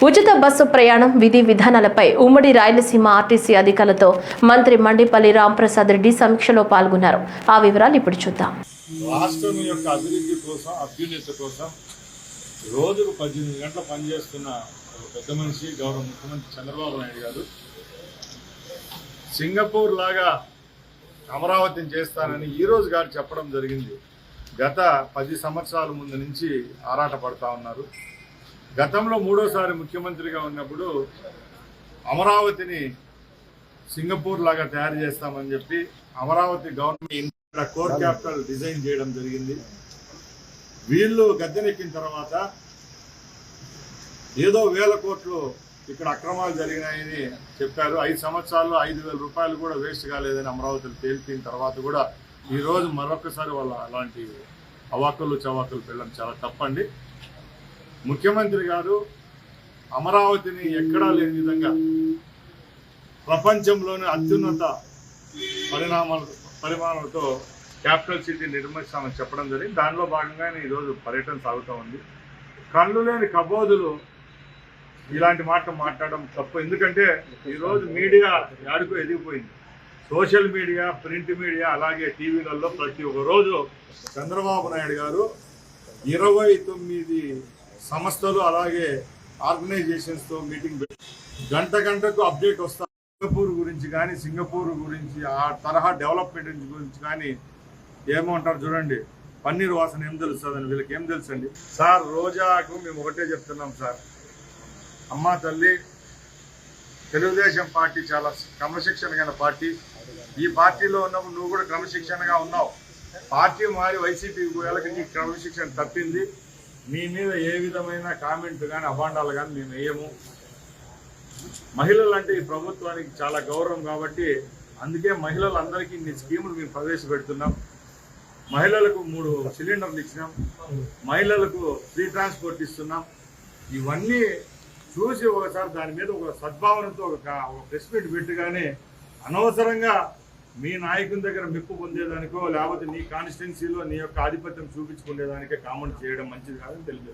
ఉచిత బస్సు ప్రయాణం విధి విధానాలపై ఉమ్మడి రాయలసీమ ఆర్టీసీ అధికారులతో మంత్రి మండిపల్లి రాంప్రసాద్ రెడ్డి సమీక్షలో పాల్గొన్నారు. ఆ వివరాలు ఇప్పుడు చూద్దాం. రాష్ట్రం యొక్క అభివృద్ధి కోసం, అభ్యున్నతి కోసం రోజుకు 18 గంటలు పనిచేస్తున్న పెద్ద మనిషి గౌరవ ముఖ్యమంత్రి చంద్రబాబు నాయుడు గారు సింగపూర్ లాగా అమరావతిని చేస్తానని ఈ రోజు గారు చెప్పడం జరిగింది. గత 10 సంవత్సరాల ముందు నుంచి ఆరాట పడతా ఉన్నారు. గతంలో మూడోసారి ముఖ్యమంత్రిగా ఉన్నప్పుడు అమరావతిని సింగపూర్ లాగా తయారు చేస్తామని చెప్పి Amaravati government core capital design చేయడం జరిగింది. వీళ్ళు గద్దెనెక్కిన తర్వాత ఏదో 1000 కోట్లు ఇక్కడ అక్రమాలు జరిగినాయని చెప్పారు. 5 సంవత్సరాల్లో 5,000 రూపాయలు కూడా వేస్ట్ కాలేదని అమరావతిలో తేల్పిన తర్వాత కూడా ఈరోజు మరొకసారి వాళ్ళ అలాంటి అవాకులు చవాకులు పెళ్ళడం చాలా తప్పండి. ముఖ్యమంత్రి గారు అమరావతిని ఎక్కడా లేని విధంగా ప్రపంచంలోని అత్యున్నత పరిమాణాలతో క్యాపిటల్ సిటీ నిర్మిస్తామని చెప్పడం జరిగింది. దానిలో భాగంగానే ఈరోజు పర్యటన సాగుతూ ఉంది. కళ్ళు లేని కబోదులు ఇలాంటి మాట మాట్లాడడం తప్పు. ఎందుకంటే ఈరోజు మీడియా యాడికో ఎదిగిపోయింది. సోషల్ మీడియా, ప్రింట్ మీడియా, అలాగే టీవీలలో ప్రతి ఒక్క రోజు చంద్రబాబు నాయుడు గారు 29 సంస్థలు అలాగే ఆర్గనైజేషన్స్తో మీటింగ్ పెట్టి గంటకు అప్డేట్ వస్తారు. సింగపూర్ గురించి ఆ తరహా డెవలప్మెంట్ గురించి కానీ ఏమంటారు చూడండి. పన్నీర్ వాసన ఏం తెలుస్తుందని వీళ్ళకి ఏం తెలుసండి. సార్, రోజాకు మేము ఒకటే చెప్తున్నాం సార్, అమ్మా తల్లి, తెలుగుదేశం పార్టీ చాలా క్రమశిక్షణ గల పార్టీ. ఈ పార్టీలో ఉన్నప్పుడు నువ్వు కూడా క్రమశిక్షణగా ఉన్నావు. పార్టీ మారి వైసీపీకి పోయేళ్ళకి నీ క్రమశిక్షణ తప్పింది. మీ మీద ఏ విధమైన కామెంట్ కానీ అభాండాలు కానీ మేము వేయము. మహిళలు అంటే ఈ ప్రభుత్వానికి చాలా గౌరవం కాబట్టి అందుకే మహిళలందరికీ ఇన్ని స్కీములు మేము ప్రవేశపెడుతున్నాం. మహిళలకు 3 సిలిండర్లు ఇచ్చినాం, మహిళలకు ఫ్రీ ట్రాన్స్పోర్ట్ ఇస్తున్నాం. ఇవన్నీ చూసి ఒకసారి దాని మీద ఒక సద్భావనతో ఒక ప్రెస్ మీట్ పెట్టుగానే అనవసరంగా మీ నాయకుని దగ్గర మెప్పు పొందేదానికో లేకపోతే నీ కాన్స్టిట్యున్సీలో నీ యొక్క ఆధిపత్యం చూపించుకునేదానికే కామెంట్ చేయడం మంచిది కాదని తెలియదు.